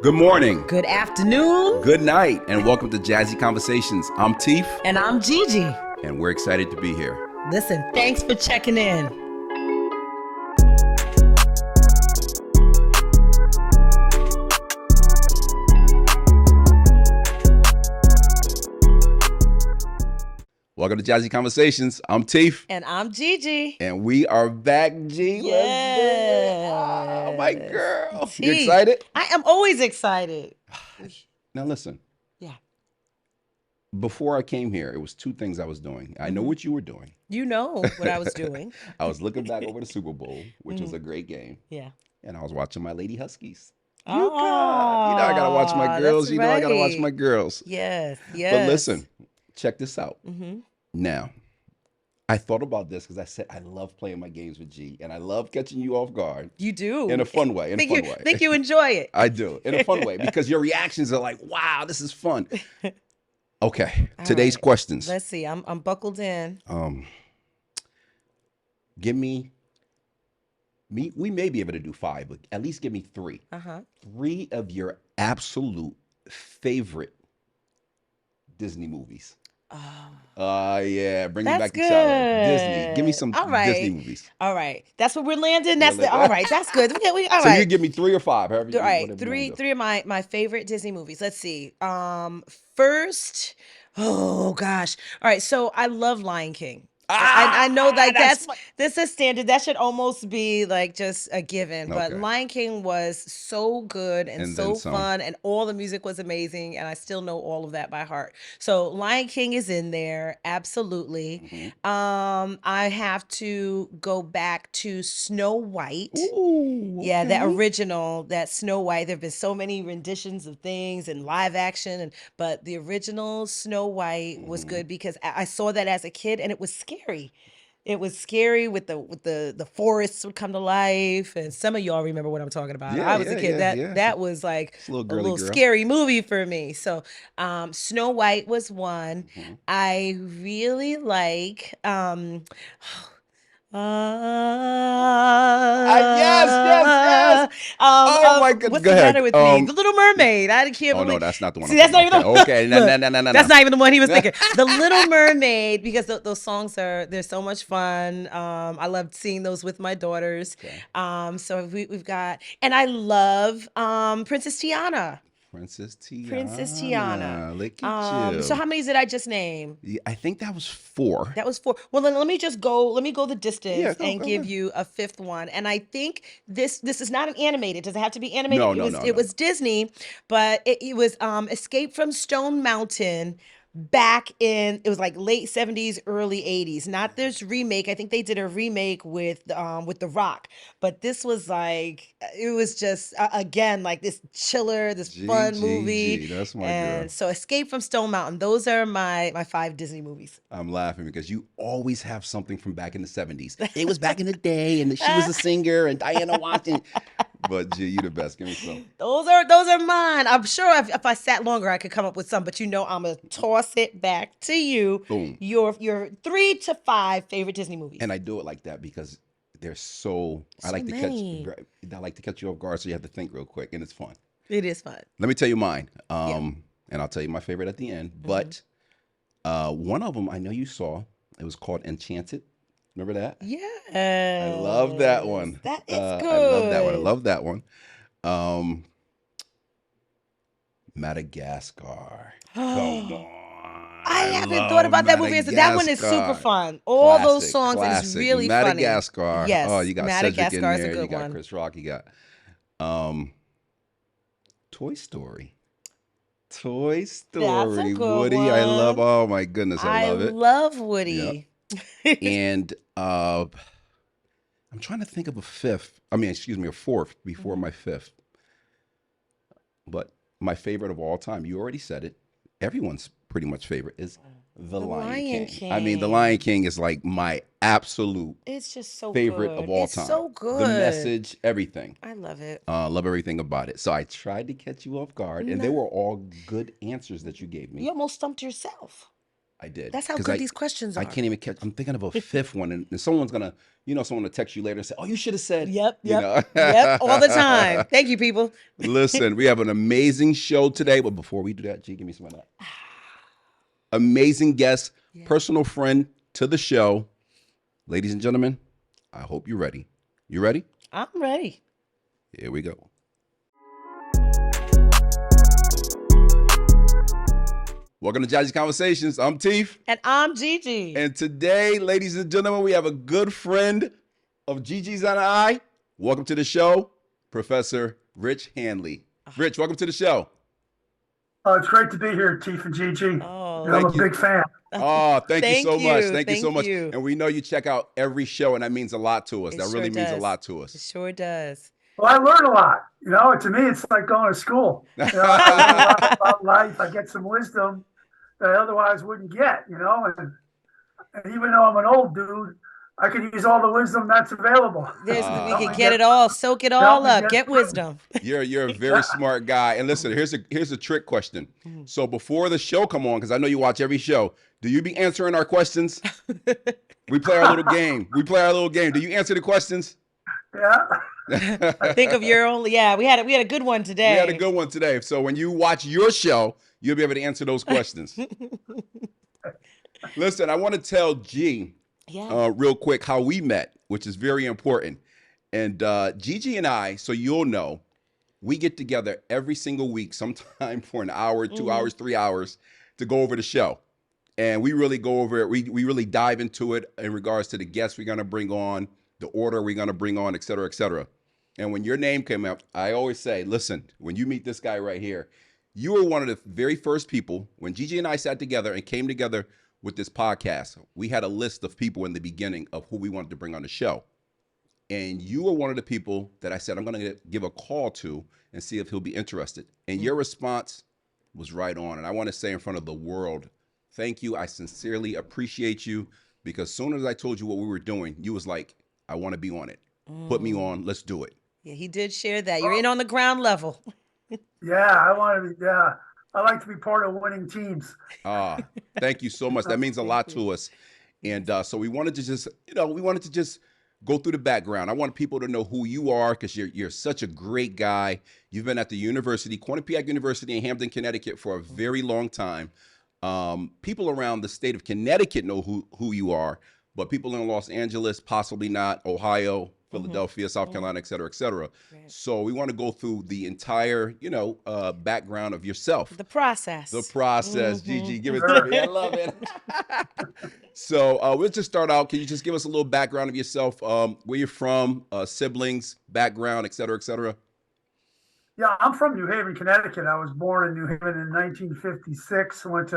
Good morning. Good afternoon. Good night, and welcome to Jazzy Conversations. I'm Teef. And I'm Gigi. And we're excited to be here. Listen, thanks for checking in. Welcome to Jazzy Conversations. I'm Teef. And I'm Gigi. And we are back, G. Yes. Oh, my girl. Teef. You excited? I am always excited. Now listen. Yeah. Before I came here, it was two things I was doing. I know what you were doing. You know what I was doing. I was looking back over the Super Bowl, which was a great game. Yeah. And I was watching my Lady Huskies. Oh, You know I got to watch my girls. that's You know I got to watch right. my girls. Yes, yes. But listen, check this out. Mm-hmm. Now, I thought about this because I said I love playing my games with G, and I love catching you off guard. You do. In a fun way. Think you enjoy it. I do. In a fun way, because your reactions are like, wow, this is fun. Okay, today's questions. Let's see. I'm buckled in. Give me, we may be able to do 5, but at least give me 3. 3 of your absolute favorite Disney movies. Yeah, bring me back to childhood. Disney. Give me some Disney movies. All right. That's what we're landing. All right. That's good. All So right. you give me 3 or 5, however you All right. whatever you wanna do. Three of my favorite Disney movies. Let's see. First, oh gosh. All right. So I love Lion King. I know like that's a standard. That should almost be like just a given. But Lion King was so good and so fun, and all the music was amazing, and I still know all of that by heart. So Lion King is in there, absolutely. I have to go back to Snow White. Ooh, okay. Yeah, that original, that Snow White. There have been so many renditions of things and live action, but the original Snow White was good because I saw that as a kid, and it was scary. It was scary with the forests would come to life, and some of y'all remember what I'm talking about. I was a kid. That was like a little scary movie for me. So, Snow White was one. I really like. Yes. Oh my goodness. What's Go the ahead. matter with me? The Little Mermaid. I can't believe. No, that's not the one. See, that's not even the one. Okay, no. That's not even the one he was thinking. The Little Mermaid, because those songs they're so much fun. I loved seeing those with my daughters. Okay. So we've got, and I love Princess Tiana. Princess Tiana. Look at you. So how many did I just name? Yeah, I think that was 4. That was 4. Well, then let me go the distance and give ahead. you a 5th one. And I think this is not an animated. Does it have to be animated? No. It was Disney, but it was Escape from Stone Mountain. Back in, it was like late 70s, early 80s. Not this remake. I think they did a remake with The Rock, but this was like, it was just again like this chiller, this fun movie. That's my girl. So Escape from Stone Mountain. Those are my 5 Disney movies. I'm laughing because you always have something from back in the 70s. It was back in the day, and she was a singer, and Diana Washington. But G, you the best. Give me some. Those are mine. I'm sure if I sat longer, I could come up with some. But I'm gonna toss it back to you. Boom. Your 3 to 5 favorite Disney movies. And I do it like that because they're so I like to catch you off guard, so you have to think real quick, and it's fun. It is fun. Let me tell you mine. And I'll tell you my favorite at the end. But one of them I know you saw. It was called Enchanted. Remember that? Yeah. I love that one. That is good. I love that one. Madagascar. Come on. I haven't thought about that movie. That one is super fun. All those songs is really funny. Madagascar. Yes. Oh, you got Cedric in there. Is a good you got one. Chris Rock. You got Toy Story. That's a good Woody. one. I love. Oh my goodness, I love it. I love Woody. Yep. And I'm trying to think of a 4th before my 5th. But my favorite of all time, you already said it. Everyone's pretty much favorite is The Lion King. I mean, The Lion King is like my absolute it's just so favorite good. of all It's time. So good. The message, everything. I love it. Love everything about it. So I tried to catch you off guard, and they were all good answers that you gave me. You almost stumped yourself. I did. That's how 'Cause good these questions I are. can't even catch. I'm thinking of a fifth one, and someone's gonna, someone will text you later and say, "Oh, you should have said," Yep, you yep, know. yep. All the time. Thank you, people. Listen, we have an amazing show today, but before we do that, G, give me some of that. Amazing guest, Yeah. personal friend to the show, ladies and gentlemen. I hope you're ready. You ready? I'm ready. Here we go. Welcome to Jazzy Conversations. I'm Teef. And I'm Gigi. And today, ladies and gentlemen, we have a good friend of Gigi's and I. Welcome to the show, Professor Rich Hanley. Rich, welcome to the show. Oh, it's great to be here, Teef and Gigi. Oh, I'm a big fan. Oh, thank you so much. Thank you so much. You. And we know you check out every show, and that means a lot to us. That really means a lot to us. It sure does. Well, I learn a lot. To me, it's like going to school. I learn a lot about life. I get some wisdom that I otherwise wouldn't get, And even though I'm an old dude, I can use all the wisdom that's available. We can get it all, soak it all up, get wisdom. You're a very smart guy. And listen, here's a trick question. So before the show come on, because I know you watch every show, do you be answering our questions? We play our little game. Do you answer the questions? Yeah. Think of your own. Yeah, we had a good one today. We had a good one today. So when you watch your show, you'll be able to answer those questions. Listen, I want to tell G real quick how we met, which is very important. And Gigi and I, so you'll know, we get together every single week, sometime for an hour, 2 hours, 3 hours, to go over the show. And we really go over it. We really dive into it in regards to the guests we're going to bring on, the order we're going to bring on, et cetera, et cetera. And when your name came up, I always say, listen, when you meet this guy right here, you were one of the very first people, when Gigi and I sat together and came together with this podcast, we had a list of people in the beginning of who we wanted to bring on the show. And you were one of the people that I said, I'm going to give a call to and see if he'll be interested. And your response was right on. And I want to say in front of the world, thank you. I sincerely appreciate you, because as soon as I told you what we were doing, you was like, I want to be on it. Put me on. Let's do it. Yeah, he did share that. You're in on the ground level. Yeah, I want to be. Yeah, I like to be part of winning teams. Thank you so much. That means a lot to us. And so we wanted to just, go through the background. I want people to know who you are, because you're such a great guy. You've been at the university, Quinnipiac University in Hampton, Connecticut, for a very long time. People around the state of Connecticut know who you are, but people in Los Angeles, possibly not, Ohio, Philadelphia, South Carolina, et cetera, et cetera. Right. So we want to go through the entire, background of yourself. The process. Gigi, give it to me. I love it. So we'll just start out. Can you just give us a little background of yourself, where you're from, siblings, background, et cetera, et cetera? Yeah, I'm from New Haven, Connecticut. I was born in New Haven in 1956. Went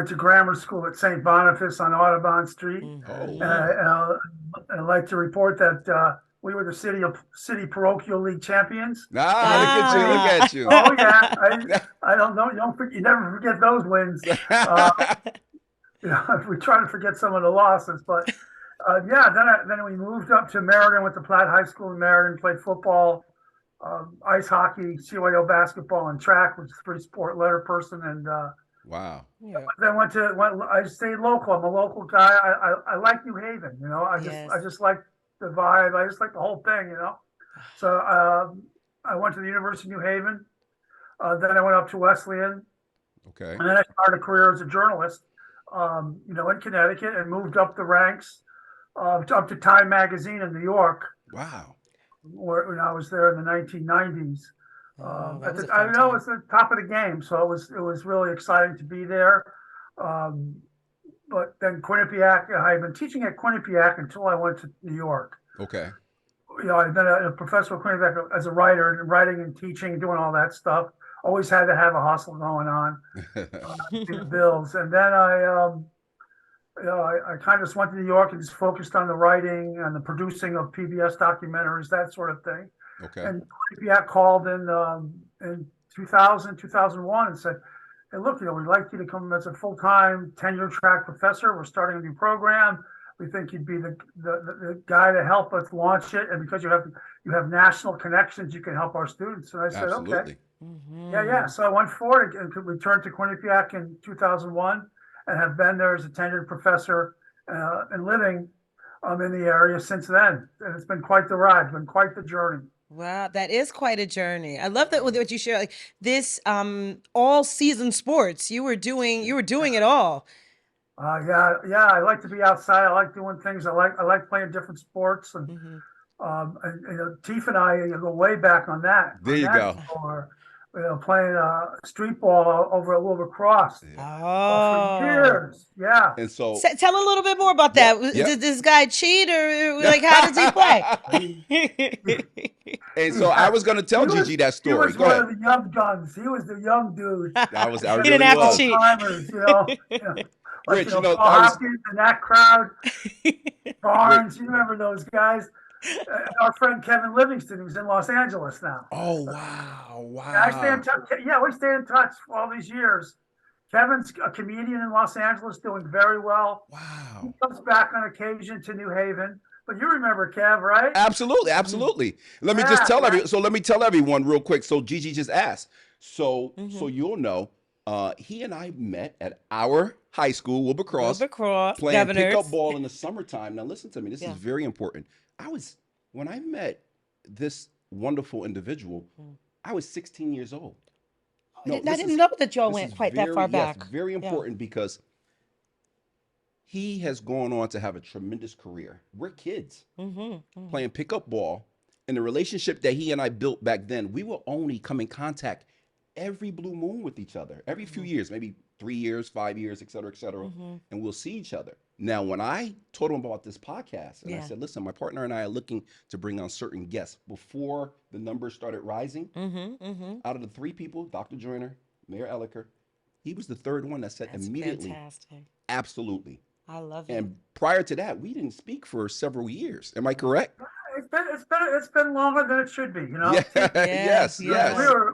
to grammar school at St. Boniface on Audubon Street. And I'd like to report that we were the city parochial league champions. Look at you. Oh yeah, I don't know. You never forget those wins. We try to forget some of the losses, but then we moved up to Meriden, went to Platt High School in Meriden, played football, ice hockey, CYO basketball, and track, which is a three-sport letter person, and wow. Then I stayed local. I'm a local guy. I like New Haven. I just like the vibe. I just like the whole thing. So I went to the University of New Haven. Then I went up to Wesleyan. Okay. And then I started a career as a journalist. In Connecticut, and moved up the ranks, up to Time Magazine in New York. Wow. When I was there in the 1990s. I know it's the top of the game, so it was really exciting to be there. But then Quinnipiac, I had been teaching at Quinnipiac until I went to New York. Okay. I've been a professor at Quinnipiac as a writer, and writing and teaching, doing all that stuff. Always had to have a hustle going on, the bills. And then I kind of just went to New York and just focused on the writing and the producing of PBS documentaries, that sort of thing. Okay. And Quinnipiac called in 2000, 2001 and said, hey, look, we'd like you to come as a full-time tenure track professor. We're starting a new program. We think you'd be the guy to help us launch it. And because you have national connections, you can help our students. And I said, okay. Yeah. So I went for it and returned to Quinnipiac in 2001. and have been there as a tenured professor and living in the area since then. And it's been quite the ride, been quite the journey. Wow, that is quite a journey. I love that with what you share, like this all season sports. You were doing it all. Yeah. I like to be outside. I like doing things. I like playing different sports, Hmm. Teef and I go way back on that. There On you that go. score, playing street ball over at Wilbur Cross Yeah. for Oh. years. Yeah. And so, Tell a little bit more about yep, that. yep. Did this guy cheat or like how does he play? He, And he so I had, was going to tell Gigi that he story. was Go one ahead. of the young guns. He was the young dude. I He didn't really have to was. cheat. Timers, Rich, Paul I was, Hopkins and that crowd, Rich. Barnes. You remember those guys? Our friend Kevin Livingston, who's in Los Angeles now. Oh, wow. Yeah, I stay in Wow. touch. Yeah, we stay in touch for all these years. Kevin's a comedian in Los Angeles, doing very well. He Wow. comes back on occasion to New Haven, but you remember Kev, right? Absolutely. Absolutely. Let me just tell so let me tell everyone real quick. So Gigi just asked. So Mhm. you'll know, he and I met at our high school, Wilbur Cross, Wilbur Cross, playing pickup Governors. ball in the summertime. Now listen to me. This is Yeah. very important. When I met this wonderful individual, Mm. I was 16 years old. I No, didn't, I this didn't is know that y'all this is went quite that far yes, back. very Yeah. important because he has gone on to have a tremendous career. We're kids Mm-hmm. playing pickup ball, and the relationship that he and I built back then, we will only come in contact every blue moon with each other, every few Mm-hmm. years, maybe 3 years, 5 years, et cetera, Mm-hmm. and we'll see each other. Now, when I told him about this podcast, and I Yeah. said, "Listen, my partner and I are looking to bring on certain guests," before the numbers started rising, Mm-hmm. Mm-hmm. out of the three people, Dr. Joyner, Mayor Elliker, he was the third one that said That's immediately, fantastic. absolutely. I love it. And prior to that, we didn't speak for several years. Am I correct? It's been longer than it should be. Yeah. Yeah. Yes. We Yeah. Yes. were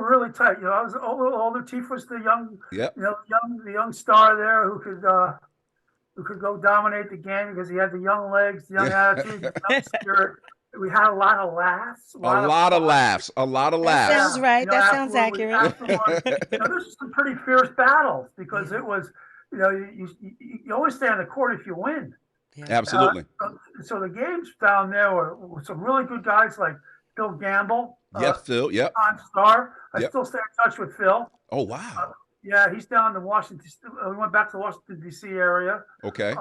really tight. I was a little older. Teef was the young, Yep. the young star there who could go dominate the game because he had the young legs, the young attitude, the young spirit. We had a lot of laughs, a A lot of lot of fun. laughs. A lot of That laughs. sounds right. That sounds accurate. Afterward, there's some pretty fierce battles because Yeah. it was, you always stay on the court if you win. Yeah. Absolutely. So the games down there were some really good guys like Phil Gamble, Yes, Phil. Yep. on Star. I Yep. still stay in touch with Phil. Oh, wow. Yeah, he's down in Washington. We went back to the Washington D.C. area. Okay.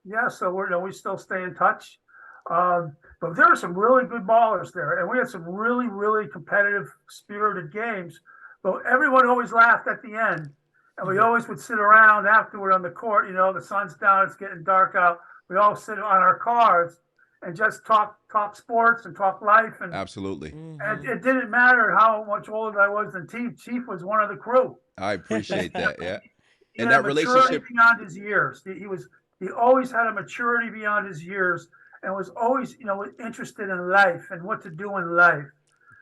Yeah, so we still stay in touch. But there are some really good ballers there, and we had some really, really competitive, spirited games. But everyone always laughed at the end, and we always would sit around afterward on the court. The sun's down, it's getting dark out. We all sit on our cars and just talk sports and talk life, and Absolutely. and it didn't matter how much older I was than Chief. Chief was one of the crew. I appreciate that. Yeah. He And had that a maturity relationship. beyond his years. He always had a maturity beyond his years, and was always interested in life and what to do in life.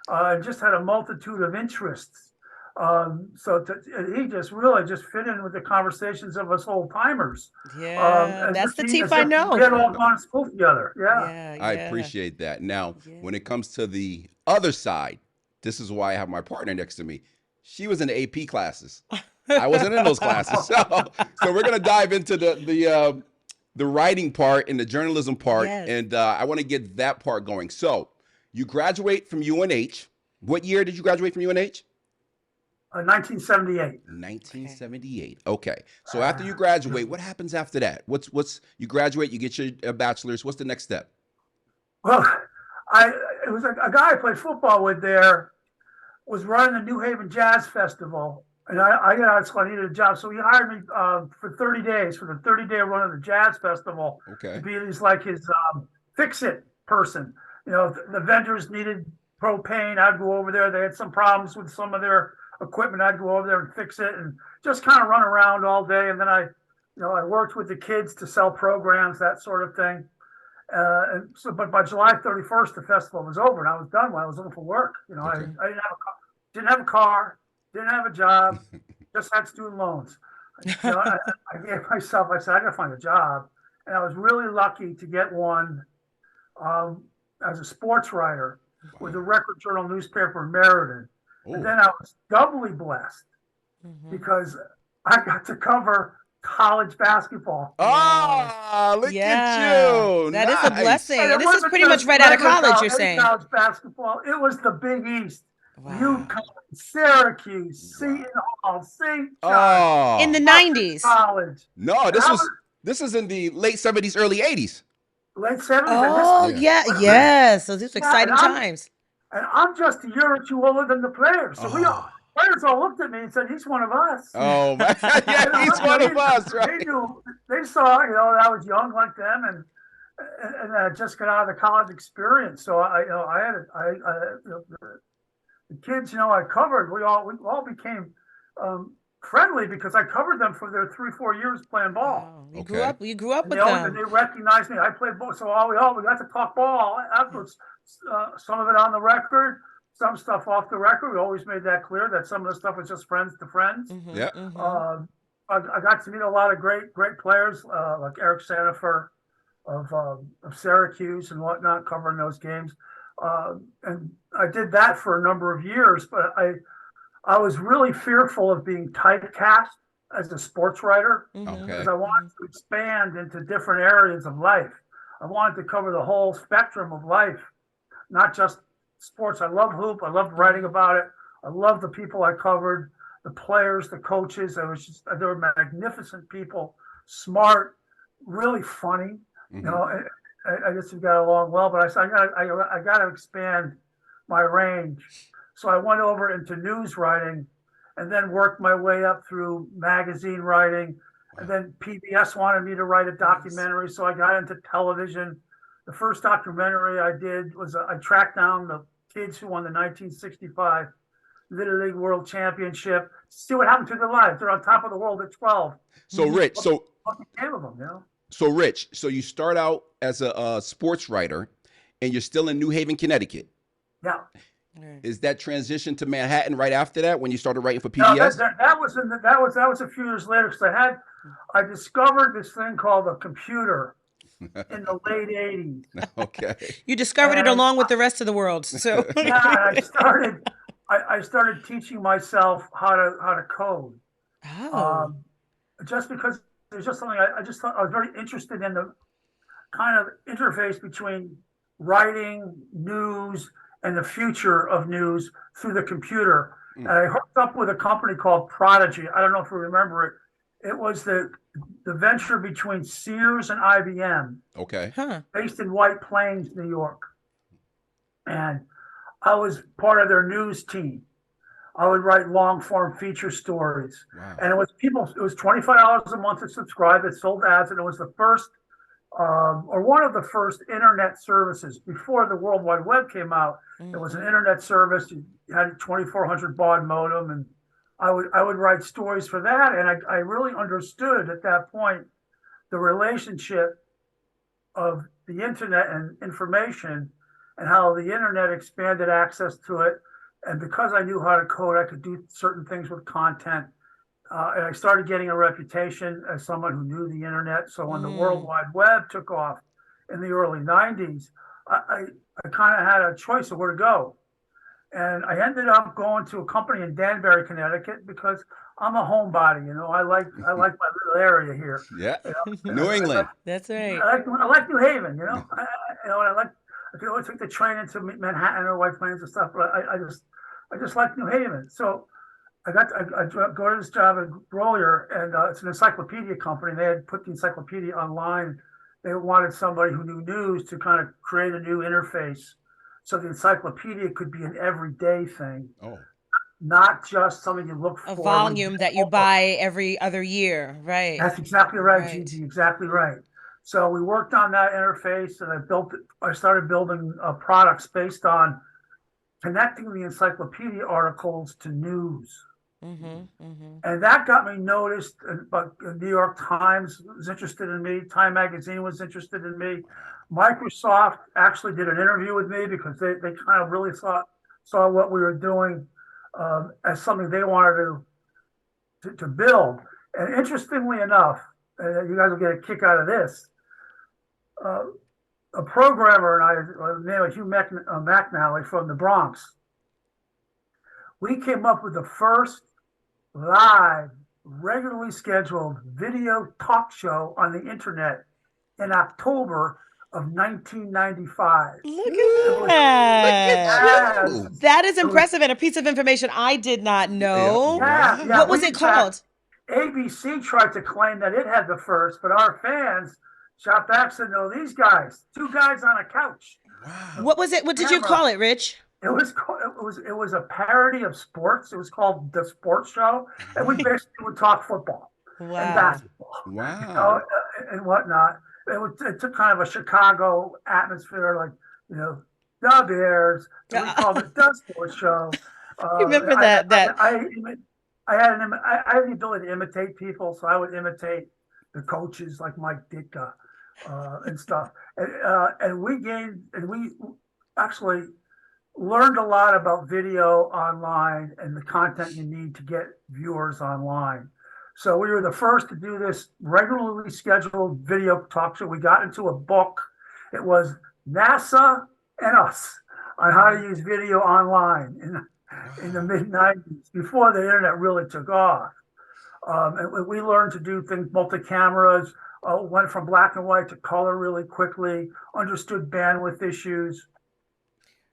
And just had a multitude of interests. He just really just fit in with the conversations of us old timers. Yeah. That's the Teef I know. We had all gone to school together. Yeah. Yeah. I Yeah. appreciate that. Now, Yeah. when it comes to the other side, this is why I have my partner next to me. She was in the AP classes. I wasn't in those classes. So we're gonna dive into the writing part and the journalism part, Yes. and I want to get that part going. So you graduate from UNH. What year did you graduate from UNH? 1978. 1978. Okay. So after you graduate, what happens after that? What's you graduate, you get your bachelor's. What's the next step? Well, it was a guy I played football with there was running the New Haven Jazz Festival, and I got out of school. I needed a job, so he hired me for 30 days for the 30-day run of the Jazz Festival Okay. to be his fix-it person. The vendors needed propane. I'd go over there. They had some problems with some of their equipment. I'd go over there and fix it, and just kind of run around all day. And then I worked with the kids to sell programs, that sort of thing. But by July 31st, the festival was over, and I was done when I was looking for work. Okay. I didn't have a car, didn't have a job, just had student loans. I gave myself. I said I got to find a job, and I was really lucky to get one as a sports writer with the Record Journal newspaper in Meriden. And then I was doubly blessed because I got to cover college basketball. Ah, look at Yeah, you. that is a Nice. blessing. And And it this is wasn't pretty much just right out of regular college, you're any saying. college basketball. It was the Big East. Wow. UConn, Syracuse, Wow. Seton Hall, St. John, In the Oh. 90s. College. No, And I was this is in the late 70s, early 80s. late 70s. And this, Oh, Yeah. yeah, yes. So these are yeah, exciting times. and I'm just a year or two older than the players. So Oh. players all looked at me and said, he's one of us. Oh man. Yeah, You know, he's one of us, They right? knew, they saw, that I was young like them and I just got out of the college experience. So the kids, I covered, we all became friendly because I covered them for their 3-4 years playing ball. Oh, Okay. you grew up And with and them. they recognized me. I played ball, so we got to talk ball afterwards. Some of it on the record, some stuff off the record. We always made that clear that some of the stuff was just friends to friends. Yeah. I got to meet a lot of great players like Eric Sandifer of Syracuse and whatnot, covering those games. And I did that for a number of years, but I was really fearful of being typecast as a sports writer Okay. because I wanted to expand into different areas of life. I wanted to cover the whole spectrum of life, not just sports. I love hoop. I loved writing about it. I love the people I covered, the players, the coaches. They were magnificent people, smart, really funny. I guess we got along well, but I said, I got to expand my range. So I went over into news writing and then worked my way up through magazine writing. And then PBS wanted me to write a documentary. So I got into television. The first documentary I did was I tracked down the kids who won the 1965 Little League World Championship. See what happened to their lives. They're on top of the world at 12. So Rich, What became of them, so Rich, so you start out as a sports writer, and you're still in New Haven, Connecticut. Yeah. Is that transition to Manhattan right after that when you started writing for No, PBS? that was a few years later because I discovered this thing called a computer in the late 80s. Okay. You discovered it along with the rest of the world. So Yeah, and I started teaching myself how to code. Oh. Just because there's just something I just thought I was very interested in the kind of interface between writing, news, and the future of news through the computer. And I hooked up with a company called Prodigy. I don't know if you remember it. It was the venture between Sears and IBM. Okay. Based in White Plains, New York. And I was part of their news team. I would write long form feature stories. Wow. And it was $25 a month to subscribe. It sold ads, and it was the first or one of the first internet services before the World Wide Web came out. It was an internet service. You had a 2400 baud modem, and I would write stories for that. And I really understood at that point the relationship of the internet and information and how the internet expanded access to it. And because I knew how to code, I could do certain things with content. And I started getting a reputation as someone who knew the internet. So when the World Wide Web took off in the early 90s, I kind of had a choice of where to go. And I ended up going to a company in Danbury, Connecticut, because I'm a homebody. I like my little area here. Yeah. New England. That's right. I like New Haven. I could always take the train into Manhattan or White Plains and stuff, but I just like New Haven. So I go to this job at Grolier, and it's an encyclopedia company. They had put the encyclopedia online. They wanted somebody who knew news to kind of create a new interface, so the encyclopedia could be an everyday thing, not just something you look for. A volume that you buy every other year, right? That's exactly right, Gigi. Exactly right. So we worked on that interface, and I started building products based on connecting the encyclopedia articles to news. And that got me noticed. But the New York Times was interested in me. Time Magazine was interested in me. Microsoft actually did an interview with me because they kind of really saw what we were doing as something they wanted to build. And interestingly enough, you guys will get a kick out of this. A programmer and I, named Hugh McNally from the Bronx, we came up with the first live regularly scheduled video talk show on the internet in October of 1995. Look It at was, Look at that. you. yes, That is it was, impressive and a piece of information I did not Yeah. know. yeah. What Wow. was We, it in fact, called? ABC tried to claim that it had the first, but our fans shot back, said, no, these guys, two guys on a couch. Wow. What was it? What did you Camera. call it, Rich? It was a parody of sports. It was called The Sports Show, and we basically would talk football and Wow. basketball, Wow. and whatnot. It took kind of a Chicago atmosphere, like the Bears. And we called it The Sports Show. Remember I, that I had the ability to imitate people, so I would imitate the coaches like Mike Ditka and stuff. And we actually learned a lot about video online and the content you need to get viewers online. So we were the first to do this regularly scheduled video talk show. We got into a book. It was NASA and Us on how to use video online in the mid 90s, before the internet really took off. And we learned to do things, multi-cameras, went from black and white to color really quickly, understood bandwidth issues.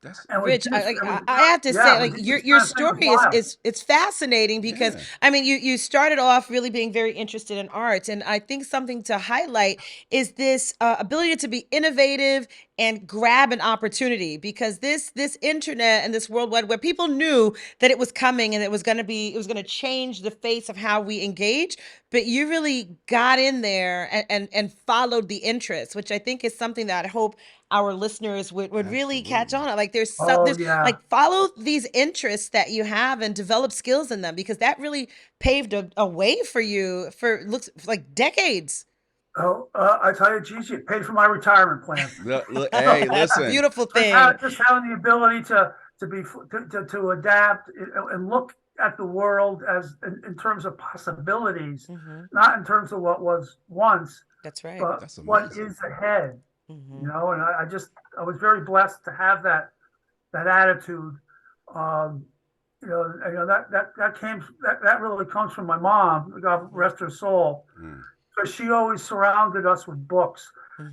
That's And Rich, I have to say, like your story is it's fascinating because yeah. I mean you started off really being very interested in arts, and I think something to highlight is this ability to be innovative and grab an opportunity, because this internet and this World Wide Web, people knew that it was coming and it was going to change the face of how we engage, but you really got in there and followed the interest, which I think is something that I hope our listeners would really catch Absolutely. on. Like Oh there's yeah. like follow these interests that you have and develop skills in them, because that really paved a way for you for looks like decades. Oh, I tell you, Gigi, it paid for my retirement plan. Hey, That's a listen. beautiful thing. Just having the ability to adapt and look at the world as in terms of possibilities, Hmm. not in terms of what was once, That's right. but That's what amazing. is ahead. Hmm. And I was very blessed to have that attitude. Um, that really comes from my mom. God rest her soul, Mm. because she always surrounded us with books. Hmm.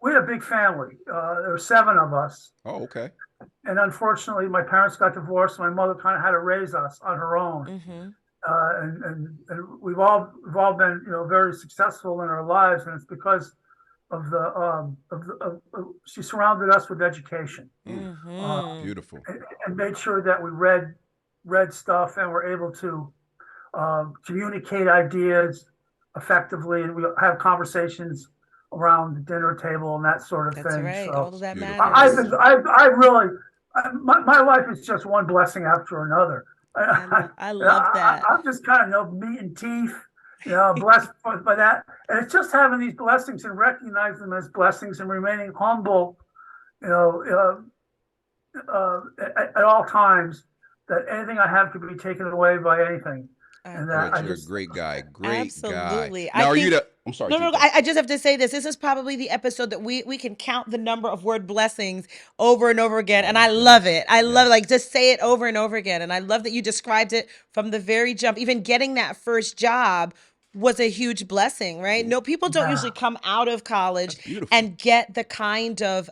We had a big family. There were 7 of us, Oh, okay. and unfortunately, my parents got divorced. My mother kind of had to raise us on her own, Hmm. and we've all been very successful in our lives, and it's because of she surrounded us with education, Mm. uh, Hmm. Beautiful. and made sure that we read stuff and were able to communicate ideas effectively, and we have conversations around the dinner table and that sort of That's thing. right. So All of that Beautiful. I've matters. been, I really, my life is just one blessing after another. I love that. I'm just kind of meat and teeth, blessed by that. And it's just having these blessings and recognizing them as blessings and remaining humble, you know, at all times, that anything I have could be taken away by anything. And that Rich, I you're a just, great guy. Great guy. Absolutely. I Now, are you think the? I'm sorry, no, no, Chico. I just have to say this. This is probably the episode that we can count the number of word blessings over and over again. Oh And my I love goodness. it. I love it. Yes. Like just say it over and over again. And I love that you described it from the very jump. Even getting that first job was a huge blessing, right? Mhm. No, people don't yeah. usually come out of college That's beautiful. and get the kind of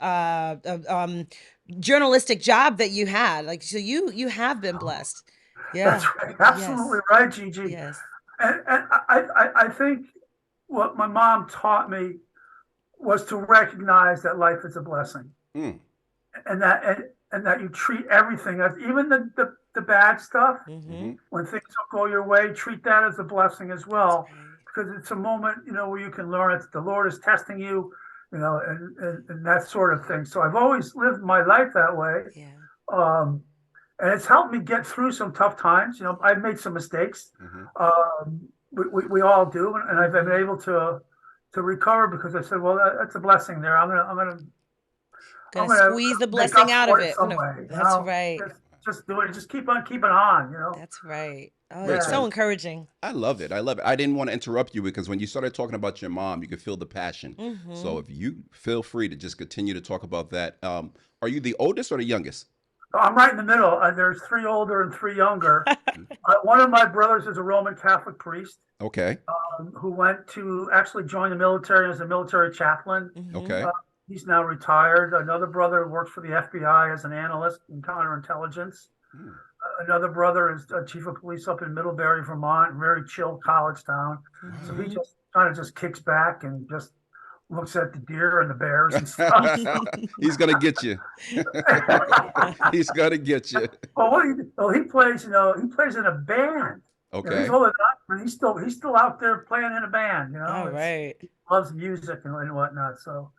journalistic job that you had. Like so you have been blessed. That's Yeah. right. Yes. Absolutely right, Gigi. Yes. And I think what my mom taught me was to recognize that life is a blessing, Mm. and that you treat everything as, even the bad stuff, Mm-hmm. Hmm. when things don't go your way, treat that as a blessing as That's well, right. because it's a moment, where you can learn it. The Lord is testing you, and that sort of thing. So I've always lived my life that way. Yeah. Um, and it's helped me get through some tough times. I've made some mistakes. Hmm. We all do, and I've been able to recover, because I said, well, that's a blessing there. I'm Gonna gonna squeeze the make blessing up out for of it it. some way. That's right. Just do it. Just keep on keeping on. That's right. Oh, that's Rich, Yeah. so encouraging. I love it. I love it. I didn't want to interrupt you because when you started talking about your mom, you could feel the passion. Mm-hmm. So if you feel free to just continue to talk about that. Are you the oldest or the youngest? I'm right in the middle. There's 3 older and 3 younger. One of my brothers is a Roman Catholic priest Okay. who went to actually join the military as a military chaplain. Okay. He's now retired. Another brother works for the FBI as an analyst in counterintelligence. Hmm. Another brother is a chief of police up in Middlebury, Vermont, very chill college town. So he just kind of just kicks back and just looks at the deer and the bears and stuff. He's gonna get you. He's gonna get you. He plays, he plays in a band. Okay. He's older than I, but he's still out there playing in a band. All right. He loves music and whatnot. So,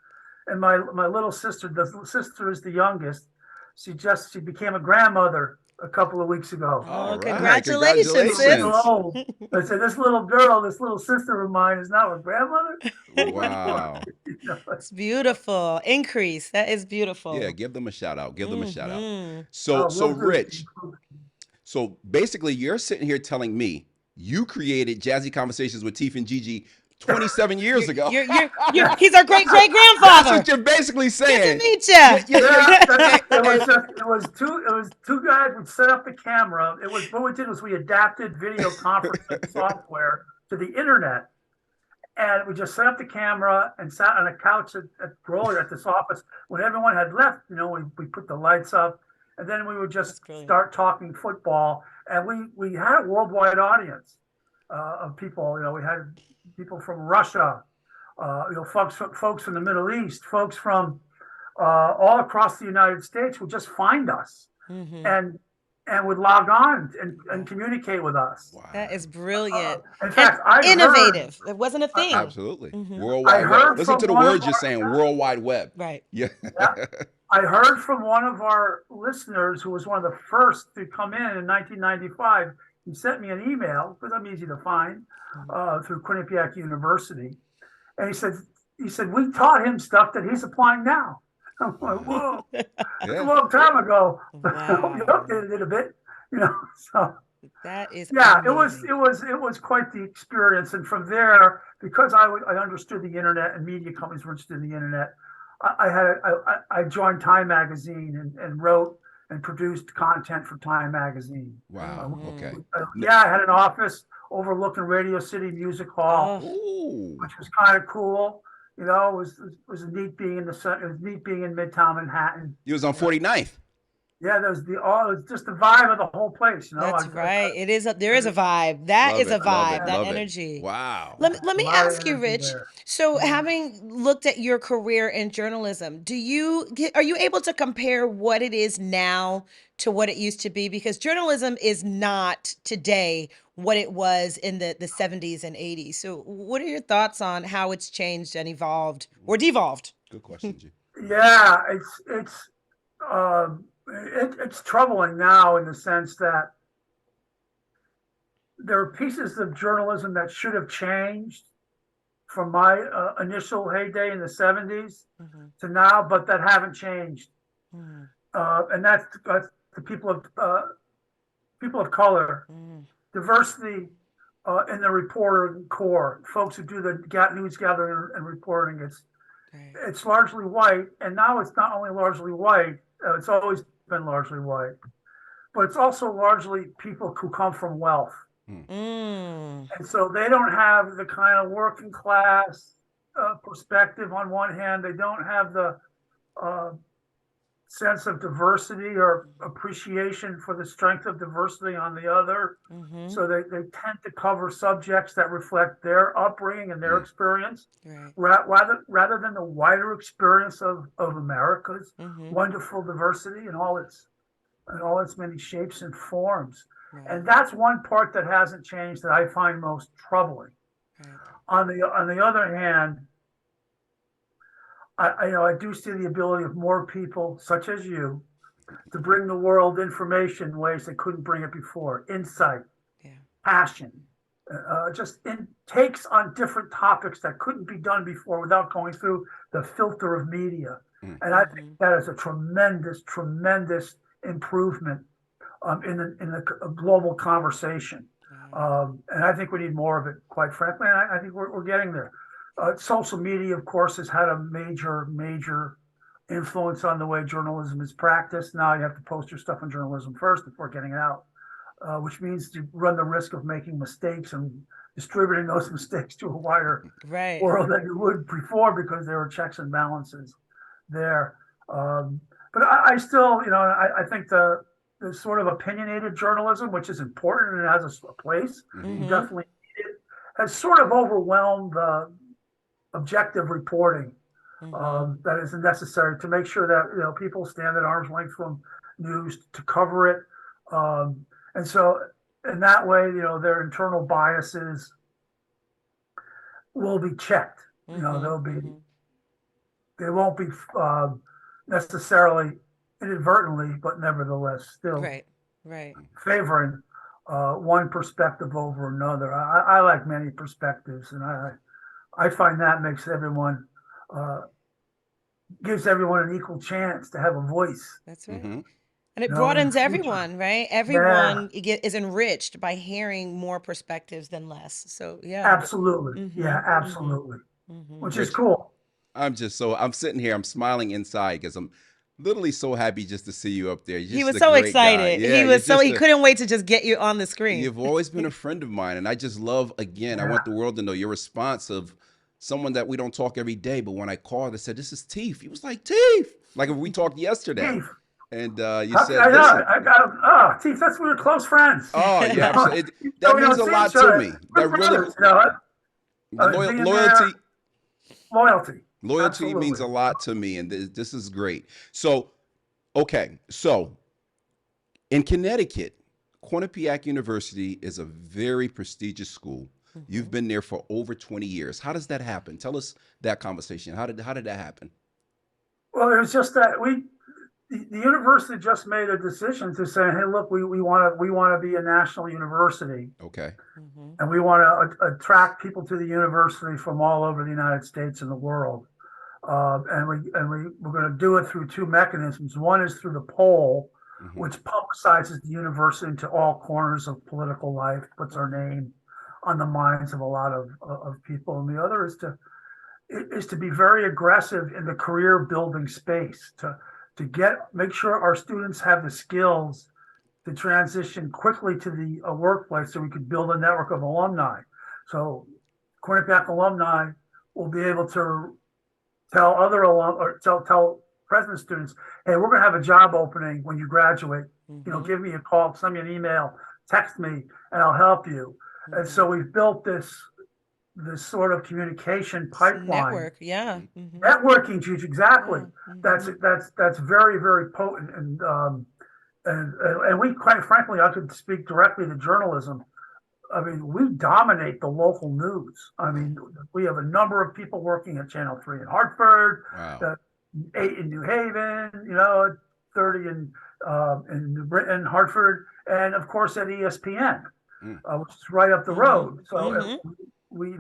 and my little sister, the sister is the youngest. She became a grandmother a couple of weeks ago. Oh, right. congratulations, sis. Congratulations. I said, this little girl, this little sister of mine is now a grandmother. Wow. It's beautiful. Increase. That is beautiful. Yeah, give them a shout out. Give them a shout out. Mhm. So Rich, so basically you're sitting here telling me you created Jazzy Conversations with Teef and Gigi 27 years ago. He's our great great grandfather. That's what you're basically Good saying. to meet you. It was two guys would set up the camera. What we did was we adapted video conferencing software to the internet. And we just set up the camera and sat on a couch at this office. When everyone had left, we put the lights up, and then we would just start talking football. And we had a worldwide audience of people. We had people from Russia, folks from the Middle East, folks from all across the United States would just find us and would log on and communicate with us. Wow. That is brilliant. In fact, innovative. It wasn't a thing. Absolutely. Mhm. Worldwide Web. Listen to the words you're saying, World Wide Web. Right. Yeah. I heard from one of our listeners who was one of the first to come in 1995. He sent me an email, because I'm easy to find, through Quinnipiac University. And he said, we taught him stuff that he's applying now. I'm like, whoa, that's a long time ago. I hope you updated it a bit, so. That is amazing. It was quite the experience. And from there, because I understood the internet and media companies were interested in the internet, I joined Time Magazine and wrote and produced content for Time Magazine. Wow. Okay. I had an office overlooking Radio City Music Hall, which was kind of cool. It was neat being in Midtown Manhattan. He was on 49th. Yeah, it was just the vibe of the whole place. That's right. There is a vibe. That is a vibe. That energy. Wow. Let me ask you, Rich. So, having looked at your career in journalism, are you able to compare what it is now to what it used to be? Because journalism is not today what it was in the 70s and 80s. So, what are your thoughts on how it's changed and evolved or devolved? Good question, G. Yeah, it's troubling now in the sense that there are pieces of journalism that should have changed from my initial heyday in the 70s to now, but that haven't changed. And that's the people of color, diversity in the reporter corps, folks who do the news gathering and reporting. It's largely white, and now it's not only largely white, it's always been largely white, but it's also largely people who come from wealth. And so they don't have the kind of working class perspective on one hand. They don't have the sense of diversity or appreciation for the strength of diversity on the other. So they tend to cover subjects that reflect their upbringing and their experience, rather than the wider experience of America's wonderful diversity and all its many shapes and forms. And that's one part that hasn't changed that I find most troubling. On the other hand, I do see the ability of more people, such as you, to bring the world information in ways they couldn't bring it before. Insight, passion, just takes on different topics that couldn't be done before without going through the filter of media. And I think that is a tremendous, tremendous improvement in the global conversation. And I think we need more of it, quite frankly. And I think we're getting there. Social media, of course, has had a major, major influence on the way journalism is practiced. Now you have to post your stuff in journalism first before getting it out, which means you run the risk of making mistakes and distributing those mistakes to a wider Right. world than you would before, because there were checks and balances there. But I still, I think the sort of opinionated journalism, which is important and has a place, Mhm. definitely need it, has sort of overwhelmed the objective reporting that is necessary to make sure that people stand at arm's length from news to cover it, and so in that way, their internal biases will be checked. They won't be necessarily inadvertently, but nevertheless still Right. favoring one perspective over another. I like many perspectives, and I find that makes everyone gives everyone an equal chance to have a voice. That's right. Mm-hmm. And it In broadens the future. everyone, right? Yeah, Everyone is enriched by hearing more perspectives than less. So yeah. absolutely. Yeah, Mhm. absolutely. Which is Rich, cool. I'm sitting here, I'm smiling inside because I'm literally so happy just to see you up there. You're He just was a so great guy. excited. Yeah, He couldn't wait to just get you on the screen. you've always been a friend of mine. And I just love, again, I Yeah. want the world to know your response of someone that we don't talk every day. But when I called, I said, this is Teef. He was like, Teef. Like if we talked yesterday. Teef. And you I said, know. listen. I got him. Oh, Teef, that's we were close friends. Oh, yeah, absolutely. So That we means don't a see lot each to other. me. We're That really, brothers, being loyalty. Loyalty. Loyalty Absolutely. means a lot to me, and this is great. So, okay, so in Connecticut, Quinnipiac University is a very prestigious school. You've been there for over 20 years. How does that happen? Tell us that conversation. How did that happen? Well, it was just that the university just made a decision to say, hey, look, we want to be a national university, Okay. and we want to attract people to the university from all over the United States and the world. We're going to do it through two mechanisms. One is through the poll, which publicizes the university into all corners of political life, puts our name on the minds of a lot of people. And the other is to be very aggressive in the career building space, to make sure our students have the skills to transition quickly to the workplace, so we could build a network of alumni. So Quinnipiac alumni will be able to tell other tell present students, hey, we're going to have a job opening when you graduate. Give me a call, send me an email, text me, and I'll help you. And so we've built this sort of communication pipeline. Network, yeah. Networking, Gigi, exactly. Yeah. That's very, very potent, and we, quite frankly, I could speak directly to journalism. I mean, we dominate the local news. I mean, we have a number of people working at Channel 3 in Hartford, Wow. 8 in New Haven, 30 in Hartford, and of course at ESPN, which is right up the road. So we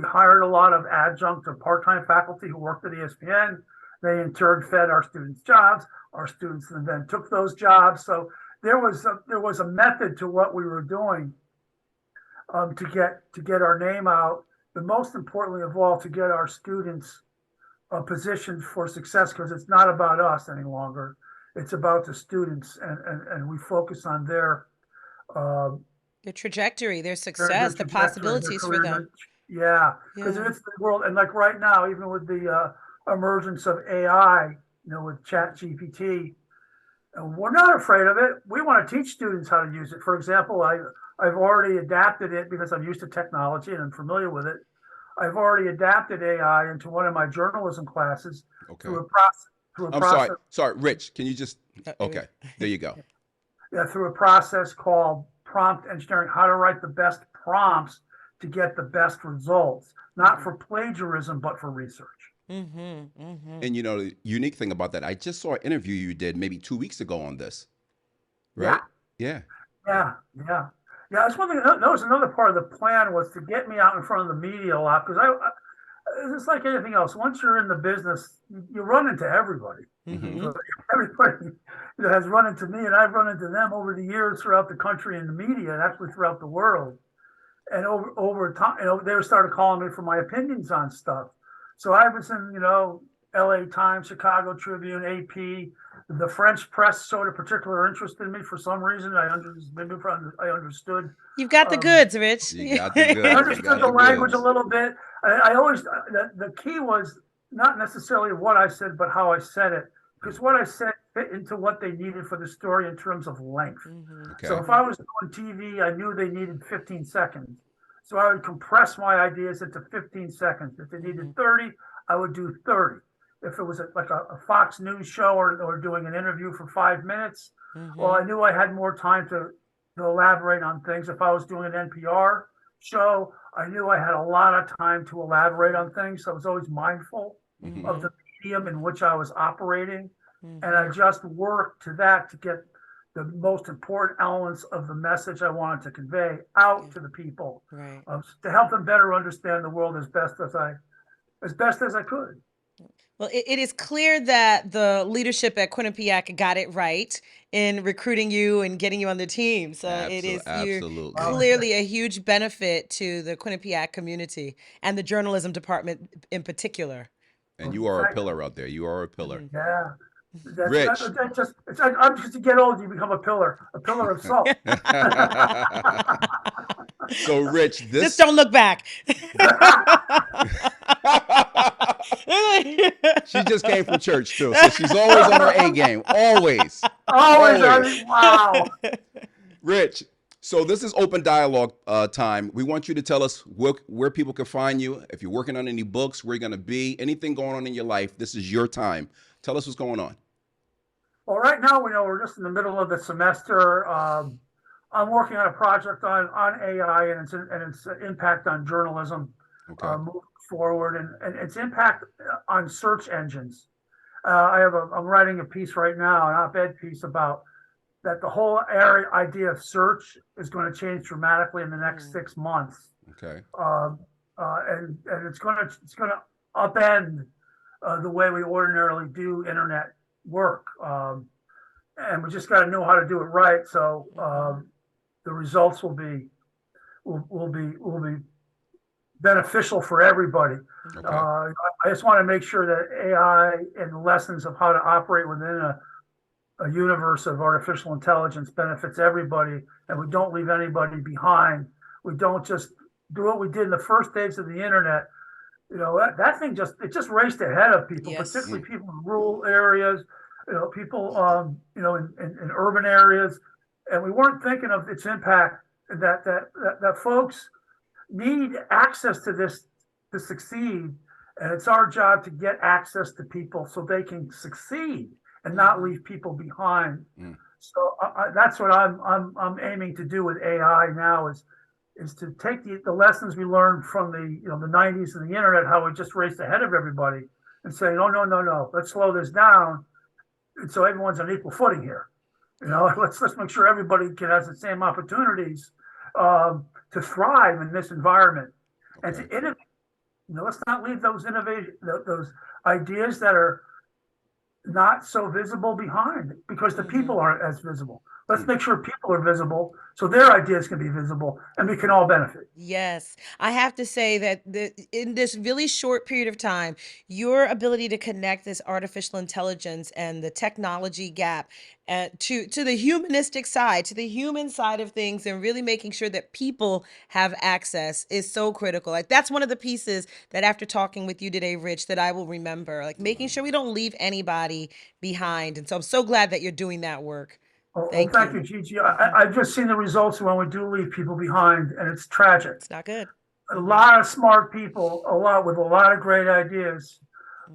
hired a lot of adjunct or part-time faculty who worked at ESPN. They in turn fed our students jobs. Our students then took those jobs. So there was a method to what we were doing. To get our name out, but most importantly of all, to get our students positioned for success, because it's not about us any longer. It's about the students, and we focus on their trajectory, their success, the possibilities for them. Yeah, because it's the world, and like right now, even with the emergence of AI, with ChatGPT, we're not afraid of it. We want to teach students how to use it. For example, I've already adapted it because I'm used to technology and I'm familiar with it. I've already adapted AI into one of my journalism classes through a process. Sorry, Rich, can you just, okay, there you go. Yeah, through a process called prompt engineering, how to write the best prompts to get the best results, not for plagiarism, but for research. And the unique thing about that, I just saw an interview you did maybe 2 weeks ago on this, right? Yeah. That's one thing. That was another part of the plan, was to get me out in front of the media a lot, because it's like anything else. Once you're in the business, you run into everybody. So everybody has run into me, and I've run into them over the years throughout the country and the media, and actually throughout the world. And over time, they started calling me for my opinions on stuff. So I was in, LA Times, Chicago Tribune, AP. The French press showed a particular interest in me for some reason. I understood. You've got the goods, Rich. You got the I goods. You understood got the the language a goods. little bit. I always, the key was not necessarily what I said, but how I said it. Because what I said fit into what they needed for the story in terms of length. Okay. So if I was doing TV, I knew they needed 15 seconds. So I would compress my ideas into 15 seconds. If they needed 30, I would do 30. If it was like a Fox News show or doing an interview for 5 minutes, well, I knew I had more time to elaborate on things. If I was doing an NPR show, I knew I had a lot of time to elaborate on things. So I was always mindful of the medium in which I was operating. And I just worked to that to get the most important elements of the message I wanted to convey out to the people, Right. To help them better understand the world as best as I could. Well, it is clear that the leadership at Quinnipiac got it right in recruiting you and getting you on the team. So you're Absolutely. clearly a huge benefit to the Quinnipiac community and the journalism department in particular. And you are a pillar out there. You are a pillar. Yeah. Rich. I'm just to get old, you become a pillar of salt. So, Rich, this. Just don't look back. She just came from church, too. So she's always on her A game. Always. Always. Wow. Rich, so this is open dialogue time. We want you to tell us where people can find you. If you're working on any books, where you're going to be, anything going on in your life, this is your time. Tell us what's going on. Well, right now we're just in the middle of the semester. I'm working on a project on AI and its impact on journalism moving forward, and its impact on search engines. I'm writing a piece right now, an op-ed piece about that the whole idea of search is going to change dramatically in the next 6 months. Okay. And it's going to upend the way we ordinarily do internet work. And we just got to know how to do it right. So the results will be beneficial for everybody. Okay. I just want to make sure that AI and the lessons of how to operate within a universe of artificial intelligence benefits everybody, and we don't leave anybody behind. We don't just do what we did in the first days of the internet. That thing just raced ahead of people, particularly people in rural areas, people in urban areas, and we weren't thinking of its impact. That folks need access to this to succeed, and it's our job to get access to people so they can succeed and not leave people behind. So that's what I'm aiming to do with AI now is to take the lessons we learned from the 90s and the internet, how we just raced ahead of everybody, and say, no, let's slow this down, and so everyone's on equal footing here. Let's make sure everybody has the same opportunities to thrive in this environment and to innovate. Let's not leave those those ideas that are not so visible behind, because the people aren't as visible. Let's make sure people are visible so their ideas can be visible and we can all benefit. Yes. I have to say that in this really short period of time, your ability to connect this artificial intelligence and the technology gap to the humanistic side, to the human side of things, and really making sure that people have access is so critical. Like, that's one of the pieces that after talking with you today, Rich, that I will remember, like making sure we don't leave anybody behind. And so I'm so glad that you're doing that work. Thank you, Gigi. I've just seen the results when we do leave people behind, and it's tragic. It's not good. A lot of smart people, with a lot of great ideas,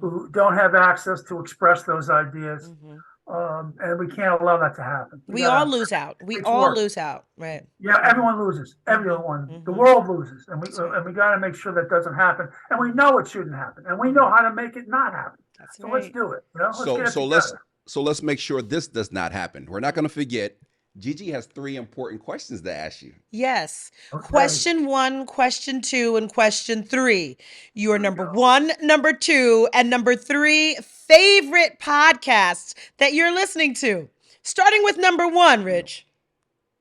who don't have access to express those ideas, and we can't allow that to happen. We all lose out. We all lose out, right? Yeah, everyone loses. Everyone, the world loses, and we got to make sure that doesn't happen. And we know it shouldn't happen, and we know how to make it not happen. That's so right. let's do it. So let's make sure this does not happen. We're not going to forget. Gigi has 3 important questions to ask you. Yes. Okay. Question 1, question 2, and question 3. Your number 1, number 2, and number 3 favorite podcasts that you're listening to. Starting with number 1, Rich.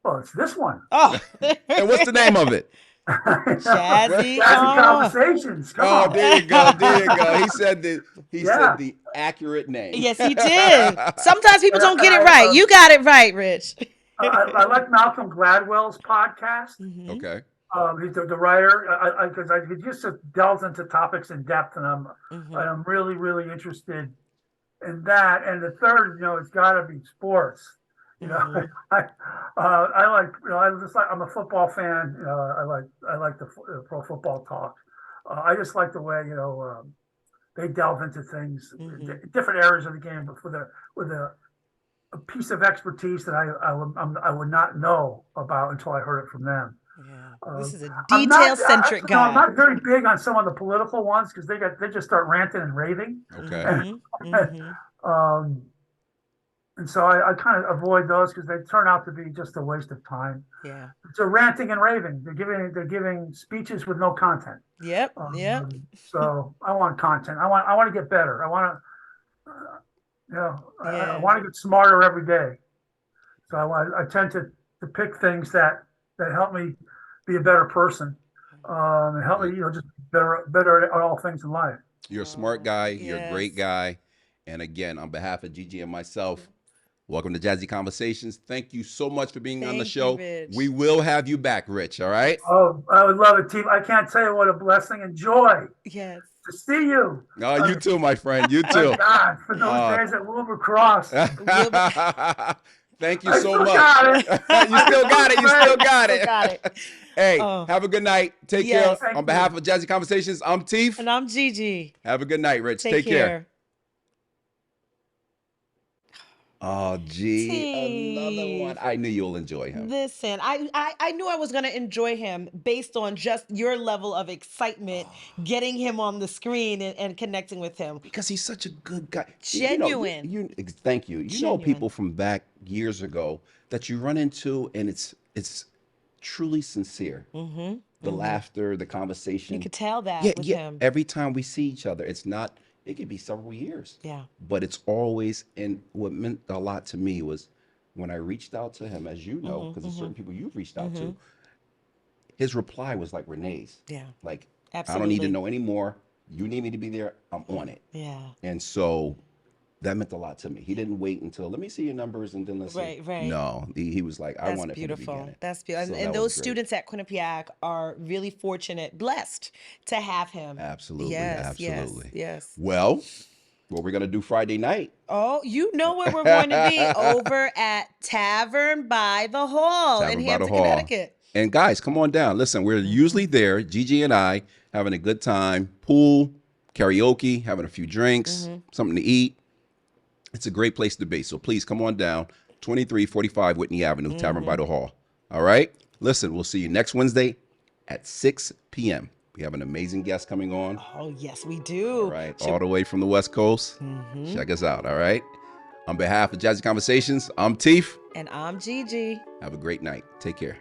Well, it's this one. Oh. And what's the name of it? Jazzy. Jazzy Oh. Conversations. Come Oh, on. there you go. There you go. He said Yeah. the accurate name. Yes, he did. Sometimes people don't get it And right. You got it right, Rich. I like Malcolm Gladwell's podcast. Mhm. Okay. He's the writer, because he just delves into topics in depth, and Mhm. I'm really, really interested in that. And the third, it's got to be sports. Mhm. I like, I'm a football fan. I like the pro football talk. I just like the way they delve into things, Mhm. different areas of the game, but with a piece of expertise that I would not know about until I heard it from them. Yeah. This is a I'm not, detail-centric I'm guy. not very big on some of the political ones because they just start ranting and raving. Okay. Mhm. Mhm. And so I kind of avoid those because they turn out to be just a waste of time. Yeah. It's a ranting and raving. They're giving speeches with no content. Yep. Yep. So I want content. I want to get better. I want to, I want to get smarter every day. So I tend to pick things that help me be a better person, and help me, just better at all things in life. You're a smart guy. You're a Yes. great guy. And again, on behalf of Gigi and myself, welcome to Jazzy Conversations. Thank you so much for being on the Thank you, show. Rich. We will have you back, Rich. All right. Oh, I would love it, team. I can't tell you what a blessing and joy Yes. to see you. Oh, you too, my friend. You too. My God, for those days at Wilbur Cross. Thank you I so still much. got it. You still got it. You still got Still it. got it. Hey, Oh. have a good night. Take Yes. care. Thank On you. behalf of Jazzy Conversations, I'm Teef. And I'm Gigi. Have a good night, Rich. Take care. Oh, gee, another one. I knew you'll enjoy him. Listen, I knew I was going to enjoy him based on just your level of excitement, getting him on the screen and connecting with him. Because he's such a good guy. Genuine. Thank you. You know Genuine. people from back years ago that you run into, and it's truly sincere. Mm-hmm. The laughter, the conversation. You could tell that with him. Every time we see each other, it could be several years. Yeah. But it's always, and what meant a lot to me was when I reached out to him, as you know, because there's certain people you've reached out to, his reply was like Renee's. Yeah. Like, Absolutely. I don't need to know anymore. You need me to be there. I'm on it. Yeah. And so that meant a lot to me. He didn't wait until, let me see your numbers and then let's see. Right. No, he was like, I That's want it from the beautiful. beginning. That's beautiful. So And that those was great. students at Quinnipiac are really fortunate, blessed to have him. Absolutely. Yes, Absolutely. yes. Well, what we're going to do Friday night. Oh, you know where we're going to be, over at Tavern by the Hall in Tavern by the Hampton, Hall. Connecticut. And guys, come on down. Listen, we're usually there, Gigi and I, having a good time, pool, karaoke, having a few drinks, something to eat. It's a great place to be. So please come on down, 2345 Whitney Avenue, Tavern by the Hall. All right? Listen, we'll see you next Wednesday at 6 p.m. We have an amazing guest coming on. Oh, yes, we do. All right, all the way from the West Coast. Check us out, all right? On behalf of Jazzy Conversations, I'm Teef. And I'm Gigi. Have a great night. Take care.